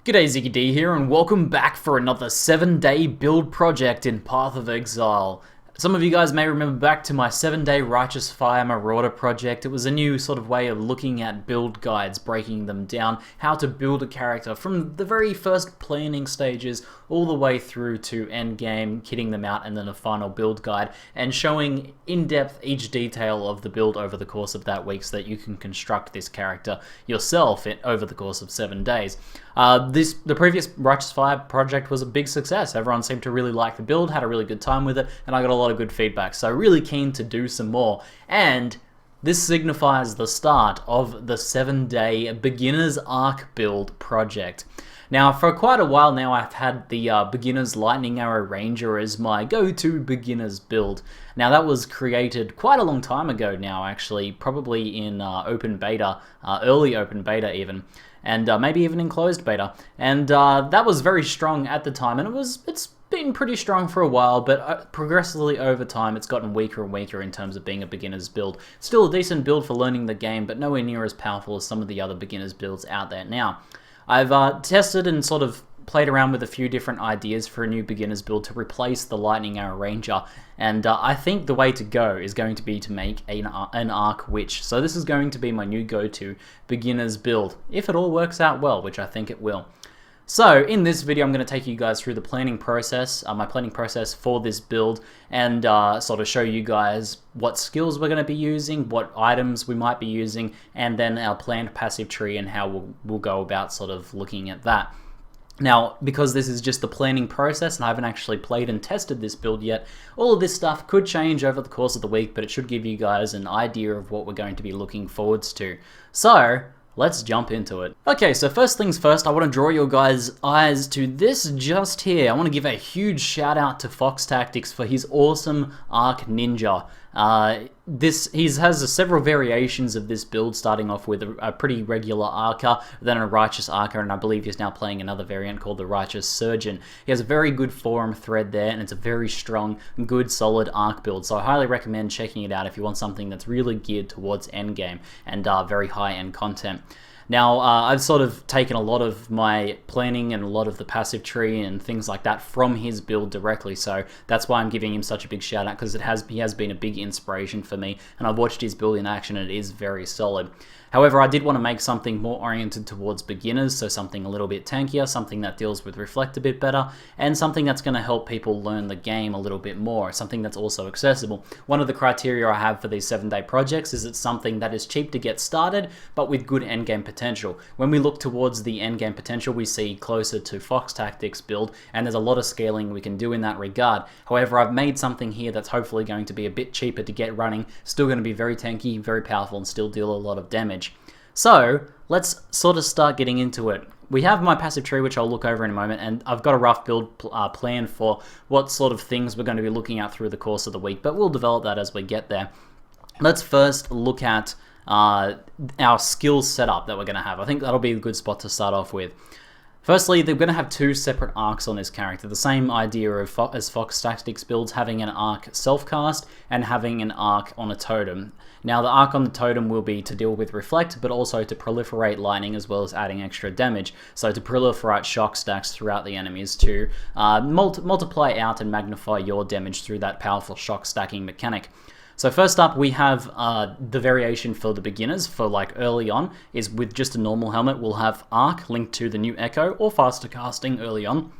G'day, ZiggyD here, and welcome back for another 7-day build project in Path of Exile. Some of you guys may remember back to my 7-day Righteous Fire Marauder project. It was a new sort of way of looking at build guides, breaking them down, how to build a character from the very first planning stages all the way through to endgame, kitting them out, and then a final build guide, and showing in depth each detail of the build over the course of that week so that you can construct this character yourself over the course of 7 days. The previous Righteous Fire project was a big success. Everyone seemed to really like the build, had a really good time with it, and I got a lot of good feedback. So really keen to do some more. And this signifies the start of the 7-day Beginner's Arc build project. Now, for quite a while now, I've had the Beginner's Lightning Arrow Ranger as my go-to beginner's build. Now, that was created quite a long time ago now, actually, probably in open beta, early open beta even, and maybe even in closed beta. And that was very strong at the time, and it's been pretty strong for a while, but progressively over time it's gotten weaker and weaker in terms of being a beginner's build. Still a decent build for learning the game, but nowhere near as powerful as some of the other beginner's builds out there now. I've tested and sort of played around with a few different ideas for a new beginner's build to replace the Lightning Arrow Ranger, and I think the way to go is going to be to make an Arc Witch. So this is going to be my new go-to beginner's build, if it all works out well, which I think it will. So in this video I'm going to take you guys through the planning process, my planning process for this build, and sort of show you guys what skills we're going to be using, what items we might be using, and then our planned passive tree and how we'll go about sort of looking at that. Now, because this is just the planning process and I haven't actually played and tested this build yet, all of this stuff could change over the course of the week, but it should give you guys an idea of what we're going to be looking forwards to. So let's jump into it. Okay, so first things first, I want to draw your guys' eyes to this just here. I want to give a huge shout out to Fox Tactics for his awesome Arc Ninja. He has several variations of this build, starting off with a pretty regular Archer, then a Righteous Archer, and I believe he's now playing another variant called the Righteous Surgeon. He has a very good forum thread there, and it's a very strong, good, solid Arc build, so I highly recommend checking it out if you want something that's really geared towards endgame and very high-end content. Now, I've sort of taken a lot of my planning and a lot of the passive tree and things like that from his build directly, so that's why I'm giving him such a big shout out, because he has been a big inspiration for me, and I've watched his build in action and it is very solid. However, I did want to make something more oriented towards beginners, so something a little bit tankier, something that deals with Reflect a bit better, and something that's going to help people learn the game a little bit more, something that's also accessible. One of the criteria I have for these 7-day projects is it's something that is cheap to get started, but with good endgame potential. When we look towards the endgame potential, we see closer to Fox Tactics build, and there's a lot of scaling we can do in that regard. However, I've made something here that's hopefully going to be a bit cheaper to get running, still going to be very tanky, very powerful, and still deal a lot of damage. So let's sort of start getting into it. We have my passive tree, which I'll look over in a moment, and I've got a rough build plan for what sort of things we're going to be looking at through the course of the week, but we'll develop that as we get there. Let's first look at our skills setup that we're going to have. I think that'll be a good spot to start off with. Firstly, they're going to have two separate arcs on this character. The same idea as Fox Tactics builds, having an arc self-cast and having an arc on a totem. Now, the arc on the totem will be to deal with Reflect, but also to proliferate lightning as well as adding extra damage. So to proliferate shock stacks throughout the enemies to multiply out and magnify your damage through that powerful shock stacking mechanic. So first up, we have the variation for the beginners for like early on is with just a normal helmet. We'll have Arc linked to the new Echo or faster casting early on,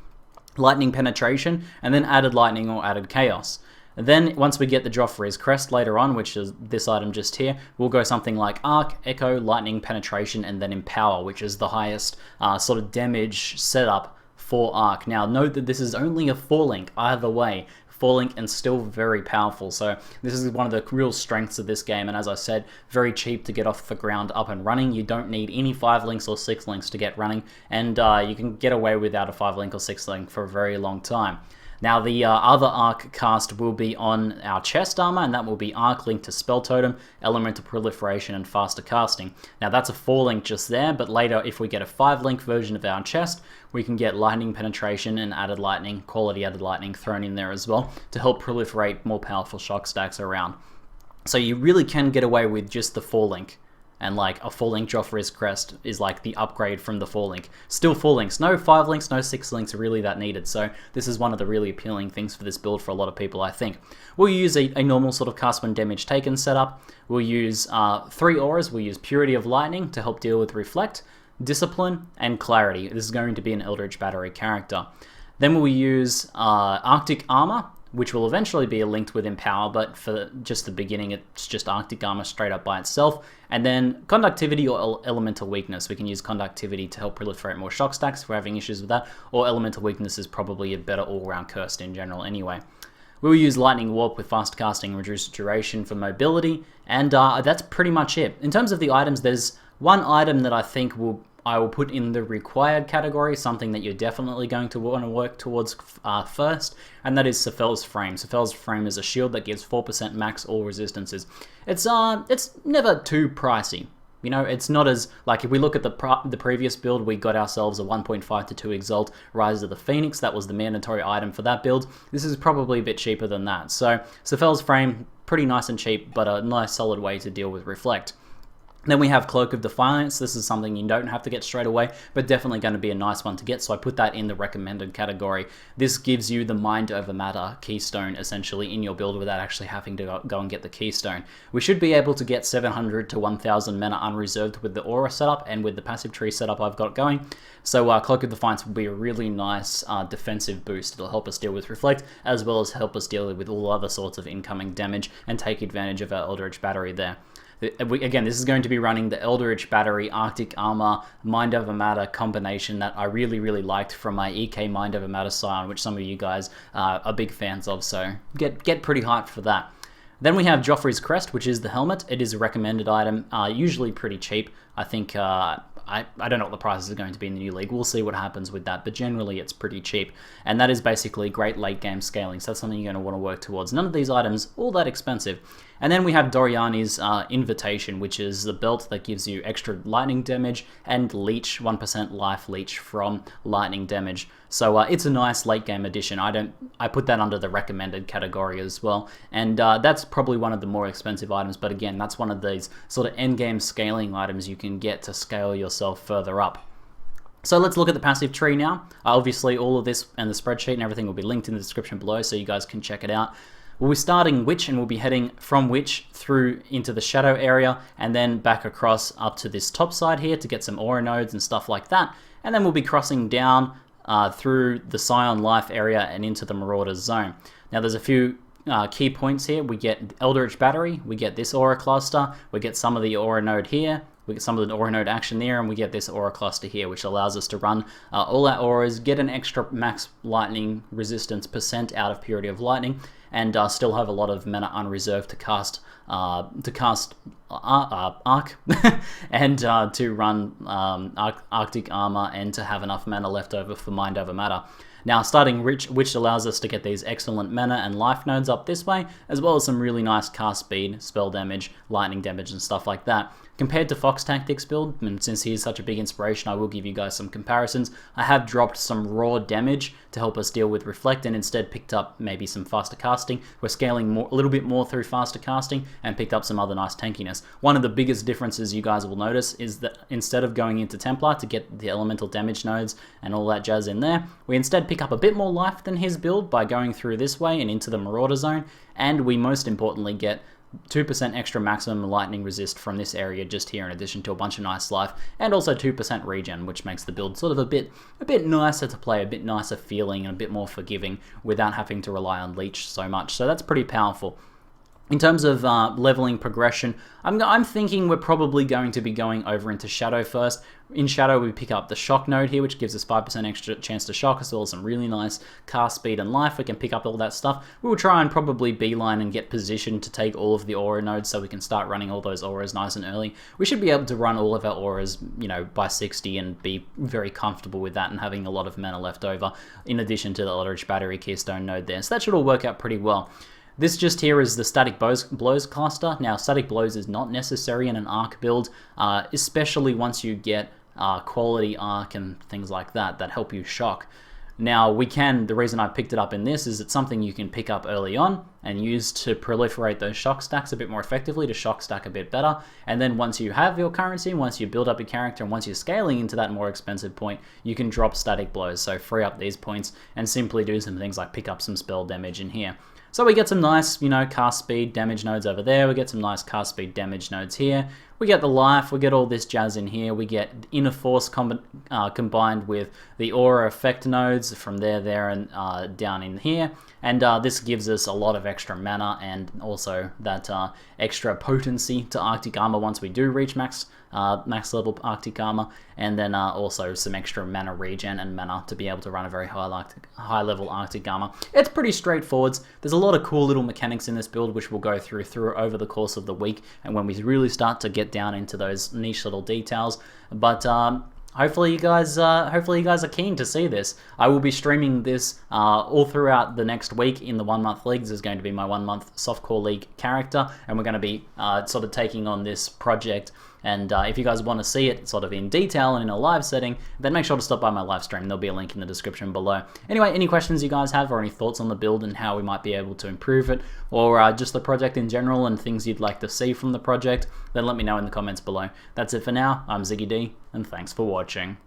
Lightning Penetration, and then added Lightning or added Chaos. And then once we get the drop for his crest later on, which is this item just here, we'll go something like Arc, Echo, Lightning Penetration, and then Empower, which is the highest sort of damage setup for Arc. Now note that this is only a 4-link either way. 4-link and still very powerful, so this is one of the real strengths of this game, and as I said, very cheap to get off the ground up and running. You don't need any 5-links or 6-links to get running, and you can get away without a 5-link or 6-link for a very long time. Now the other Arc cast will be on our chest armor, and that will be Arc linked to Spell Totem, Elemental Proliferation, and Faster Casting. Now that's a 4-link just there, but later if we get a 5-link version of our chest, we can get Lightning Penetration and added Lightning, quality added Lightning thrown in there as well to help proliferate more powerful shock stacks around. So you really can get away with just the 4-link. and like a 4-link Joffrey's Crest is like the upgrade from the 4-link. Still 4 links, no 5 links, no 6 links really that needed, so this is one of the really appealing things for this build for a lot of people, I think. We'll use a normal sort of cast when damage taken setup. We'll use 3 auras. We'll use Purity of Lightning to help deal with Reflect, Discipline, and Clarity. This is going to be an Eldritch Battery character. Then we'll use Arctic Armor, which will eventually be linked with Empower, but for just the beginning, it's just Arctic Armor straight up by itself. And then Conductivity or Elemental Weakness. We can use Conductivity to help proliferate more shock stacks if we're having issues with that, or Elemental Weakness is probably a better all-round curse in general anyway. We'll use Lightning Warp with fast casting, reduced duration for mobility, and that's pretty much it. In terms of the items, there's one item that I think I will put in the required category, something that you're definitely going to want to work towards first, and that is Sephel's Frame. Sephel's Frame is a shield that gives 4% max all resistances. It's never too pricey. You know, it's not as, like, if we look at the previous build, we got ourselves a 1.5 to 2 Exalt Rise of the Phoenix. That was the mandatory item for that build. This is probably a bit cheaper than that. So, Sephel's Frame, pretty nice and cheap, but a nice solid way to deal with Reflect. Then we have Cloak of Defiance. This is something you don't have to get straight away, but definitely going to be a nice one to get, so I put that in the recommended category. This gives you the Mind Over Matter keystone, essentially, in your build without actually having to go and get the keystone. We should be able to get 700 to 1000 mana unreserved with the Aura setup and with the passive tree setup I've got going. So Cloak of Defiance will be a really nice defensive boost. It'll help us deal with Reflect, as well as help us deal with all other sorts of incoming damage and take advantage of our Eldritch Battery there. Again, this is going to be running the Eldritch Battery, Arctic Armor, Mind Over Matter combination that I really, really liked from my EK Mind Over Matter Scion, which some of you guys are big fans of, so get pretty hyped for that. Then we have Joffrey's Crest, which is the helmet. It is a recommended item, usually pretty cheap. I think, I don't know what the prices are going to be in the new league. We'll see what happens with that, but generally it's pretty cheap. And that is basically great late game scaling, so that's something you're going to want to work towards. None of these items all that expensive. And then we have Doriani's Invitation, which is the belt that gives you extra lightning damage and leech, 1% life leech from lightning damage. So it's a nice late game addition. I put that under the recommended category as well. And that's probably one of the more expensive items, but again, that's one of these sort of end game scaling items you can get to scale yourself further up. So let's look at the passive tree now. Obviously all of this and the spreadsheet and everything will be linked in the description below so you guys can check it out. We'll be starting Witch and we'll be heading from Witch through into the Shadow area and then back across up to this top side here to get some Aura nodes and stuff like that. And then we'll be crossing down through the Scion Life area and into the Marauder's Zone. Now there's a few key points here. We get Eldritch Battery, we get this Aura Cluster, we get some of the Aura node here, we get some of the Aura node action there, and we get this Aura Cluster here, which allows us to run all our auras, get an extra max lightning resistance % out of Purity of Lightning, and still have a lot of mana unreserved to cast Arc and to run Arctic Armor and to have enough mana left over for Mind Over Matter. Now starting Witch allows us to get these excellent mana and life nodes up this way, as well as some really nice cast speed, spell damage, lightning damage and stuff like that. Compared to Fox Tactics build, and since he is such a big inspiration, I will give you guys some comparisons. I have dropped some raw damage to help us deal with Reflect and instead picked up maybe some faster casting. We're scaling a little bit more through faster casting and picked up some other nice tankiness. One of the biggest differences you guys will notice is that instead of going into Templar to get the elemental damage nodes and all that jazz in there, we instead pick up a bit more life than his build by going through this way and into the Marauder Zone, and we most importantly get 2% extra maximum lightning resist from this area just here, in addition to a bunch of nice life, and also 2% regen, which makes the build sort of a bit nicer to play, a bit nicer feeling, and a bit more forgiving without having to rely on leech so much. So that's pretty powerful. In terms of leveling progression, I'm thinking we're probably going to be going over into Shadow first. In Shadow, we pick up the Shock node here, which gives us 5% extra chance to shock, as well as some really nice cast speed and life. We can pick up all that stuff. We will try and probably beeline and get positioned to take all of the Aura nodes so we can start running all those Auras nice and early. We should be able to run all of our Auras, you know, by 60 and be very comfortable with that and having a lot of mana left over, in addition to the Eldritch Battery Keystone node there. So that should all work out pretty well. This just here is the Static Blows cluster. Now, Static Blows is not necessary in an Arc build, especially once you get quality Arc and things like that help you shock. Now, the reason I picked it up in this is it's something you can pick up early on, and use to proliferate those shock stacks a bit more effectively, to shock stack a bit better. And then once you have your currency, once you build up your character, and once you're scaling into that more expensive point, you can drop static blows, so free up these points and simply do some things like pick up some spell damage in here. So we get some nice, cast speed damage nodes over there. We get some nice cast speed damage nodes here. We get the life, we get all this jazz in here. We get inner force combined with the aura effect nodes from there, and down in here. And this gives us a lot of extra mana and also that extra potency to Arctic Armor once we do reach max level Arctic Armor, and then also some extra mana regen and mana to be able to run a very high level Arctic Armor. It's pretty straightforward. There's a lot of cool little mechanics in this build which we'll go through over the course of the week, and when we really start to get down into those niche little details. But hopefully you guys are keen to see this. I will be streaming this all throughout the next week in the 1 month leagues. This is going to be my 1 month softcore league character, and we're going to be sort of taking on this project. And if you guys want to see it sort of in detail and in a live setting, then make sure to stop by my live stream. There'll be a link in the description below. Anyway, any questions you guys have or any thoughts on the build and how we might be able to improve it, or just the project in general and things you'd like to see from the project, then let me know in the comments below. That's it for now. I'm ZiggyD, and thanks for watching.